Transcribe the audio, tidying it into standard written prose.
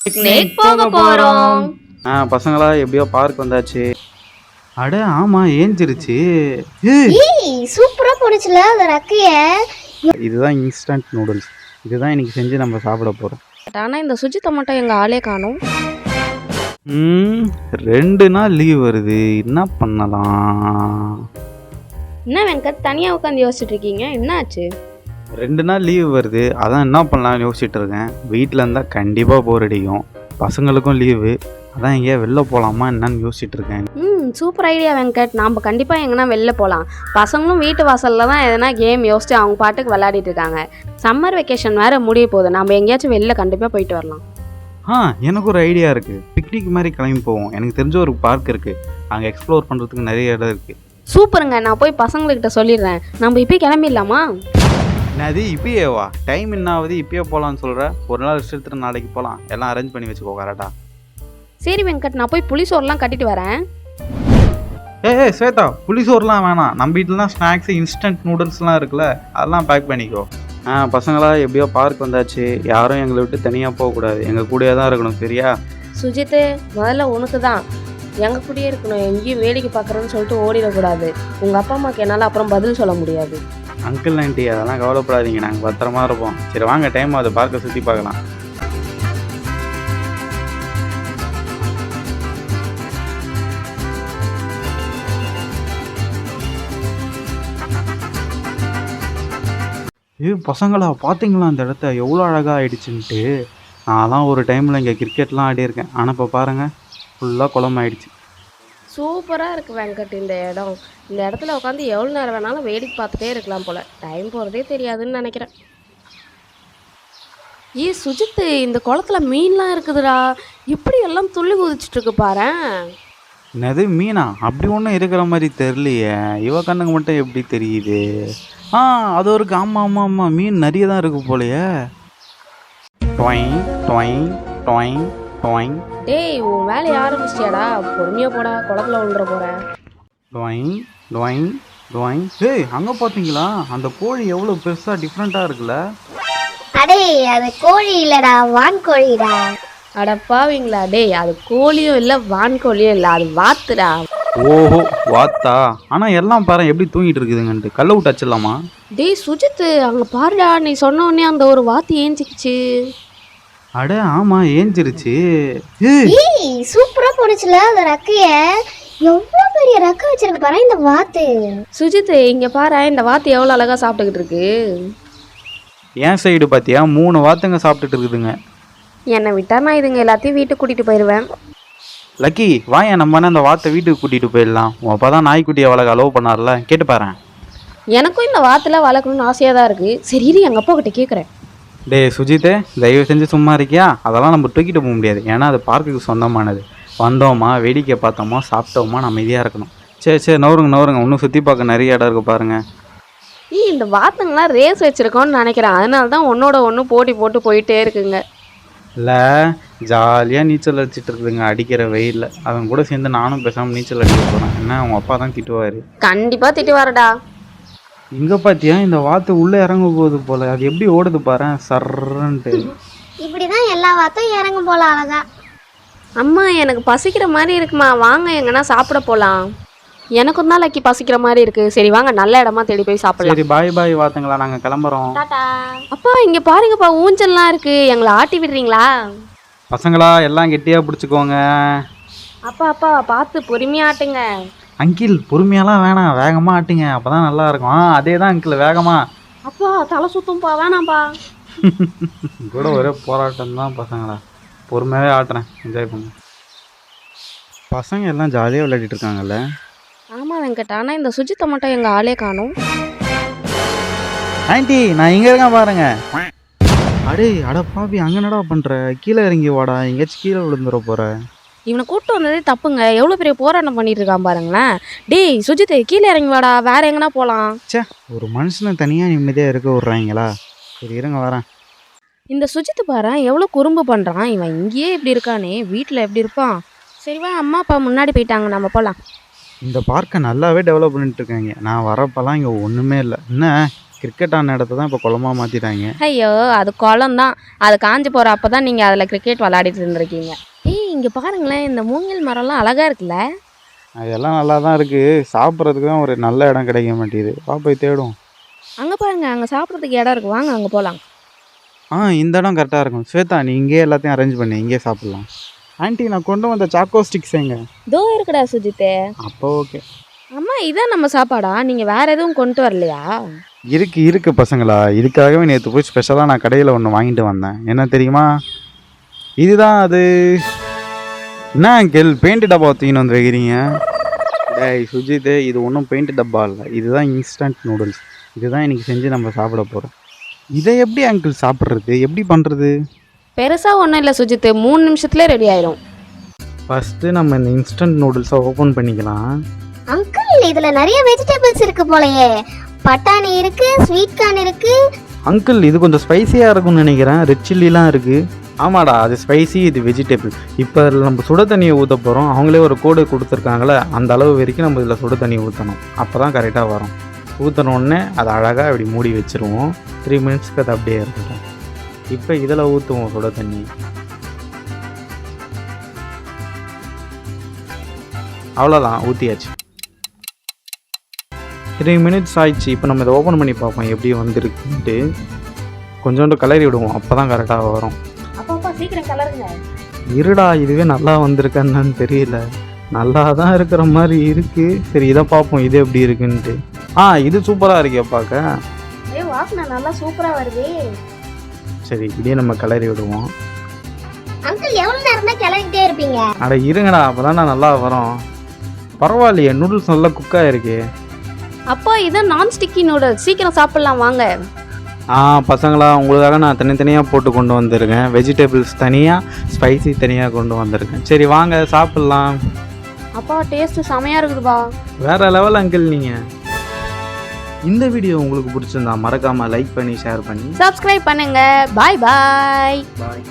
Picnic போக போறோம். பசங்களா எப்படியோ பார்க் வந்தாச்சு. அட ஆமா ஏஞ்சிருச்சு. சூப்பரா போனுச்சுல அந்த ரெக்கைய. இதுதான் இன்ஸ்டன்ட் நூடுல்ஸ். இதுதான் இன்னைக்கு செஞ்சு நம்ம சாப்பிட போறோம். ஆனா இந்த சுஜித்தை மட்டும் எங்க ஆளே காணும். 2 நாள் லீவ் வருது, என்ன பண்ணலாம்? என்ன வெங்கட் தனியா உட்காந்து யோசிச்சுட்டு இருக்கீங்க, என்ன ஆச்சு? 2 நாள் லீவ் வருது, அதான் என்ன பண்ணலாம்னு யோசிச்சுட்டு இருக்கேன். வீட்டில் இருந்தால் கண்டிப்பாக போர் அடிக்கும், பசங்களுக்கும் லீவு, அதான் எங்கேயா வெளில போகலாமா என்னன்னு யோசிச்சுட்டு இருக்கேன். சூப்பர் ஐடியா வெங்கட், நாம் கண்டிப்பாக எங்கன்னா வெளில போகலாம். பசங்களும் வீட்டு வாசலில் தான் எதனா கேம் யோசிச்சு அவங்க பாட்டுக்கு விளையாடிட்டு இருக்காங்க. சம்மர் வெக்கேஷன் வேறு முடிய போகுது, நம்ம எங்கேயாச்சும் வெளில கண்டிப்பாக போயிட்டு வரலாம். எனக்கு ஒரு ஐடியா இருக்குது. பிக்னிக் மாதிரி கிளம்பி போவோம். எனக்கு தெரிஞ்ச ஒரு பார்க் இருக்குது, அங்கே எக்ஸ்ப்ளோர் பண்ணுறதுக்கு நிறைய இடம் இருக்குது. சூப்பருங்க, நான் போய் பசங்கள்கிட்ட சொல்லிடுறேன். நம்ம இப்போ கிளம்பிடலாமா? அது இப்பயேவா? டைம் என்ன ஆகுது, இப்பயே போகலான்னு சொல்கிறேன். ஒரு நாள் ரெஸ்ட் எடுத்துட்டு நாளைக்கு போகலாம். எல்லாம் அரேஞ்ச் பண்ணி வச்சுக்கோ கரெக்டா. சரி வெங்கட், நான் போய் புளிசோர்லாம் கட்டிட்டு வரேன். ஸ்வேதா, புளிசோர்லாம் வேணாம். நம்ம வீட்டில் தான் ஸ்நாக்ஸ் இன்ஸ்டன்ட் நூடுல்ஸ்லாம் இருக்குல்ல, அதெல்லாம் பேக் பண்ணிக்கோ. பசங்களா எப்படியோ பார்க் வந்தாச்சு. யாரும் எங்களை விட்டு தனியாக போகக்கூடாது, எங்கள் கூடயே தான் இருக்கணும், சரியா? சுஜித்து, முதல்ல உனக்கு தான் எங்கள் கூடயே இருக்கணும். எங்கேயும் வேடிக்கை பார்க்குறேன்னு சொல்லிட்டு ஓடிடக்கூடாது. உங்கள் அப்பா அம்மாவுக்கு என்னால் அப்புறம் பதில் சொல்ல முடியாது. அங்கிள் ஆண்டி அதெல்லாம் கவலைப்படாதீங்க, நாங்கள் பத்திரமா இருப்போம். சரி வாங்க, டைம் ஆகுது, பார்க்க சுற்றி பார்க்கலாம். பசங்களா பார்த்தீங்களா அந்த இடத்த எவ்வளோ அழகாக ஆயிடுச்சுன்ட்டு? நான்லாம் ஒரு டைமில் இங்கே கிரிக்கெட்லாம் ஆடியிருக்கேன், ஆனால் இப்போ பாருங்கள் ஃபுல்லாக குளமாயிடுச்சு. சூப்பராக இருக்குது வெங்கட் இந்த இடம். இந்த இடத்துல உட்காந்து எவ்வளோ நேரம் வேணாலும் வேடிக்கை பார்த்துட்டே இருக்கலாம் போல். டைம் போகிறதே தெரியாதுன்னு நினைக்கிறேன். சுஜித்து, இந்த குளத்துல மீன்லாம் இருக்குதுடா. இப்படி எல்லாம் துள்ளி குதிச்சுட்ருக்கு பாரு. என்னது மீனா? அப்படி ஒன்றும் இருக்கிற மாதிரி தெரியலையே, இவ கண்ணுக்கு மட்டும் எப்படி தெரியுது? அது ஒரு ஆமாம் ஆமாம் ஆமாம், மீன் நிறைய தான் இருக்கு போலையே. டொயின் டொயின் டொயின் டொயின். டேய், உன் வேலையை ஆரம்பிச்சிட்டியாடா? பொறுமையா போடா, குளத்துல விழுற போற. டொயின் டொயின் டொயின். அங்கே பார்த்தீங்களா அந்த கோழி எவ்வளோ பெருசாக டிஃப்ரெண்ட்டாக இருக்குல்ல? அடே அது கோழி இல்லடா, வான்கோழிடா. அடப்பாவீங்களா? டேய், அது கோழியும் இல்லை வான்கோழியும் இல்லை, அது வாத்துடா. ஓஹோ, வாத்தா? ஆனால் எல்லாம் பாரு எப்படி தூங்கிட்டு இருக்குதுங்கன்ட்டு. கல்ல விட்டு வச்சிடலாமா? டேய் சுஜித்து, அங்கே பாருடா, நீ சொன்ன உடனே அந்த ஒரு வாத்து ஏஞ்சிக்கிச்சு. அட ஆமாம் ஏஞ்சிருச்சு. சூப்பரா போனுச்சுல அந்த ரெக்கைய. எவ்வளோ பெரிய ரெக்கை வச்சிருக்கு பாரு இந்த வாத்து. சுஜித்து, இங்கே பாரு, இந்த வாத்து எவ்வளோ அழகாக சாப்பிட்டுக்கிட்டு இருக்கு. என் சைடு பார்த்தியா 3 வாத்துங்க சாப்பிட்டுட்டு இருக்குதுங்க. என்னை விட்டா நான் இதுங்க எல்லாத்தையும் வீட்டுக்கு கூட்டிகிட்டு போயிடுவேன். லக்கி வாங்க, நம்ம அந்த வாத்தை வீட்டுக்கு கூட்டிகிட்டு போயிடலாம். உன் அப்பா தான் நாய்க்குட்டியை வளர்க்க அலோவ் பண்ணார்ல, கேட்டு பாரு. எனக்கும் இந்த வாத்தில் வளர்க்கணும்னு ஆசையாக தான் இருக்குது. சரி இரு, எங்கள் அப்பா கிட்ட கேட்குறேன். டேய் சுஜித்தே, தயவு செஞ்சு சும்மா இருக்கியா? அதெல்லாம் நம்ம தூக்கிட்டு போக முடியாது, ஏன்னா அது பார்க்குக்கு சொந்தமானது. வந்தோமா, வேடிக்கை பார்த்தோமா, சாப்பிட்டோமா, நம்ம இதாக இருக்கணும். சரி நவருங்க, இன்னும் சுற்றி பார்க்க நிறைய இடம் இருக்குது பாருங்க. இந்த வாத்துங்களாம் ரேஸ் வச்சுருக்கோன்னு நினைக்கிறேன், அதனால தான் ஒன்றோட ஒன்று போட்டி போட்டு போயிட்டே இருக்குங்க. இல்லை, ஜாலியாக நீச்சல் அடிச்சிட்டு இருக்குதுங்க அடிக்கிற வெயிலில். அவன் கூட சேர்ந்து நானும் பேசாமல் நீச்சல் அடிக்க போகிறேன். என்ன அவங்க அப்பா தான் திட்டுவார். கண்டிப்பாக திட்டுவாருடா. இங்கே பார்த்தியா இந்த வாத்து உள்ளே இறங்க போகுது போல். அது எப்படி ஓடுது பாரு, சர்றன்ட்டு. இப்படிதான் எல்லா வாத்தும் இறங்கும் போல அழகா. அம்மா, எனக்கு பசிக்கிற மாதிரி இருக்குமா, வாங்க எங்கன்னா சாப்பிட போகலாம். எனக்கும் தான் லக்கி பசிக்கிற மாதிரி இருக்கு. சரி வாங்க, நல்ல இடமா தேடி போய் சாப்பிடலாம். சரி பாய் வாத்துங்களா, நாங்கள் கிளம்புறோம். அப்பா இங்கே பாருங்கப்பா, ஊஞ்சல்லாம் இருக்கு, எங்களை ஆட்டி விடுறீங்களா? பசங்களா எல்லாம் கெட்டியாக பிடிச்சிக்கோங்க. அப்பா பார்த்து பொறுமையா ஆட்டுங்க. அங்கிள் பொறுமையெல்லாம் வேணாம், வேகமாக ஆட்டுங்க, அப்போ தான் நல்லா இருக்கும். அதே தான் அங்கிள், வேகமா. அப்பா தலை சுத்தம்ப்பா, வேணாம்ப்பா. கூட ஒரே போராட்டம் தான். பசங்களா பொறுமையாகவே ஆட்டுறேன், என்ஜாய் பண்ணுங்க. பசங்க எல்லாம் ஜாலியாக விளையாடிட்டு இருக்காங்கல்ல? ஆமா வெங்கட், ஆனால் இந்த சுஜித்தை மட்டும் எங்கள் ஆளே காணும். ஆண்டி நான் இங்கே இருக்கேன் பாருங்க. அட பாப்பி, அங்கே என்னடா பண்ணுற? கீழே இறங்கி வாடா, எங்கேயாச்சும் கீழே விழுந்துட போகிற. இவனை கூப்பிட்டு வந்ததே தப்புங்க, எவ்வளோ பெரிய போராட்டம் பண்ணிட்டு இருக்கான் பாருங்களேன். டேய் சுஜித், கீழே இறங்கி வாடா, வேற எங்கன்னா போகலாம். ஒரு மனுஷனை தனியாக நிம்மதியாக இருக்க விட்றாங்களா? சரி இருங்க வரேன். இந்த சுஜித்து பாரு எவ்வளோ குறும்பு பண்ணுறான். இவன் இங்கேயே இப்படி இருக்கானே, வீட்டில் எப்படி இருப்பான்? சரிவா, அம்மா அப்பா முன்னாடி போயிட்டாங்க, நம்ம போகலாம். இந்த பார்க்கை நல்லாவே டெவலப் பண்ணிட்டு இருக்காங்க. நான் வரப்பெல்லாம் இங்கே ஒன்றுமே இல்லை. என்ன கிரிக்கெட் ஆன இடத்த தான் இப்போ குளமாக மாற்றிட்டாங்க. ஐயோ அது குளம் தான், அது காஞ்சி போகிற அப்போ தான் நீங்கள் அதில் கிரிக்கெட் விளையாடிட்டு இருந்திருக்கீங்க. ஏய் இங்கே பாருங்களேன், இந்த மூங்கில் மரம்லாம் அழகாக இருக்குல்ல. அதெல்லாம் நல்லா தான் இருக்குது, சாப்பிட்றதுக்கு தான் ஒரு நல்ல இடம் கிடைக்க மாட்டேங்குது. போய் தேடும். அங்கே பாருங்க, அங்கே சாப்பிட்றதுக்கு இடம் இருக்குது, வாங்க அங்கே போகலாம். இந்த இடம் கரெக்டாக இருக்கும். ஸ்வேதா நீ இங்கேயே எல்லாத்தையும் அரேஞ்ச் பண்ணி இங்கேயே சாப்பிட்லாம். ஆண்டி நான் கொண்டு வந்த சாக்கோ ஸ்டிக்ஸ் எங்க? தோ இருக்குடா சுஜித்தே. அப்போ ஓகே. அம்மா இதான் நம்ம சாப்பாடா, நீங்கள் வேறு எதுவும் கொண்டு வரலையா? இருக்கு பசங்களா, இதுக்காகவே நேற்று போய் ஸ்பெஷலாக நான் கடையில் ஒன்று வாங்கிட்டு வந்தேன். என்ன தெரியுமா, இதுதான் அது. என்ன அங்கிள் பெயிண்ட் டப்பா தூக்கின்னு வந்து வைக்கிறீங்க? டேய் சுஜித், இது ஒன்றும் பெயிண்ட் டப்பா இல்லை, இதுதான் இன்ஸ்டன்ட் நூடுல்ஸ். இதுதான் இன்றைக்கி செஞ்சு நம்ம சாப்பிட போகிறோம். இதை எப்படி அங்கிள் சாப்பிட்றது, எப்படி பண்ணுறது? பெருசாக ஒன்றும் இல்லை சுஜித், 3 நிமிஷத்துலேயே ரெடி ஆயிரும். ஃபஸ்ட்டு நம்ம இந்த இன்ஸ்டன்ட் நூடுல்ஸை ஓப்பன் பண்ணிக்கலாம். அங்கிள் இதுல நிறைய வெஜிடபிள்ஸ் இருக்கு போலயே. பட்டாணி இருக்கு, ஸ்வீட் கார்ன் இருக்கு. அங்கிள் இது கொஞ்சம் ஸ்பைசியாக இருக்கும்னு நினைக்கிறேன், ரெட் சில்லிலாம் இருக்குது. ஆமாடா அது ஸ்பைசி, இது வெஜிடபிள். இப்போ அதில் நம்ம சுட தண்ணியை ஊற்ற போகிறோம். அவங்களே ஒரு கோடு கொடுத்துருக்காங்களே, அந்த அளவு வரைக்கும் நம்ம இதில் சுட தண்ணி ஊற்றணும். அப்போ தான் கரெக்டாக வரும். ஊற்றினோடனே அதை அழகாக அப்படி மூடி வச்சுருவோம். 3 மினிட்ஸ்க்கு அது அப்படியே இருக்கட்டும். இப்போ இதில் ஊற்றுவோம் சுட தண்ணி. அவ்வளோதான், ஊற்றியாச்சு. 3 மினிட்ஸ் ஆயிடுச்சு. இப்போ நம்ம இதை ஓப்பன் பண்ணி பார்ப்போம் எப்படி வந்துருக்குன்ட்டு. கொஞ்சோண்டு கலரி விடுவோம், அப்போ தான் கரெக்டாக வரும். அப்பா சீக்கிரம் கலருங்க. இருடா இதுவே நல்லா வந்திருக்கான்னு தெரியல, நல்லா தான் இருக்கிற மாதிரி இருக்குது. சரி இதை பார்ப்போம் இது எப்படி இருக்குன்ட்டு. இது சூப்பராக இருக்கே பார்க்க. ஏய் வாசனை நல்லா சூப்பராக வருது. சரி இப்படியே நம்ம கிளறி விடுவோம். அங்கிள் எவ்வளவு நேரம் தான் கிளறிட்டே இருப்பீங்க? அட இருங்கடா, அப்போதான் நல்லா வரும். பரவாயில்லையே, நூடுல்ஸ் நல்லா குக்காக இருக்கு. அப்பா இதான் நான் ஸ்டிக்கி நூடுல்ஸ், சீக்கிரம் சாப்பிட்லாம் வாங்க. பசங்களா உங்களுக்காக நான் தனித்தனியாக போட்டு கொண்டு வந்திருக்கேன். வெஜிடபிள்ஸ் தனியாக, ஸ்பைசி தனியாக கொண்டு வந்திருக்கேன். சரி வாங்க சாப்பிட்லாம். அப்பா டேஸ்ட்டு செமையாக இருக்குதுப்பா. வேற லெவல் அங்கிள் நீங்கள். இந்த வீடியோ உங்களுக்கு பிடிச்சிருந்தா மறக்காமல் லைக் பண்ணி ஷேர் பண்ணி சப்ஸ்கிரைப் பண்ணுங்க. பாய் பாய். பாய்.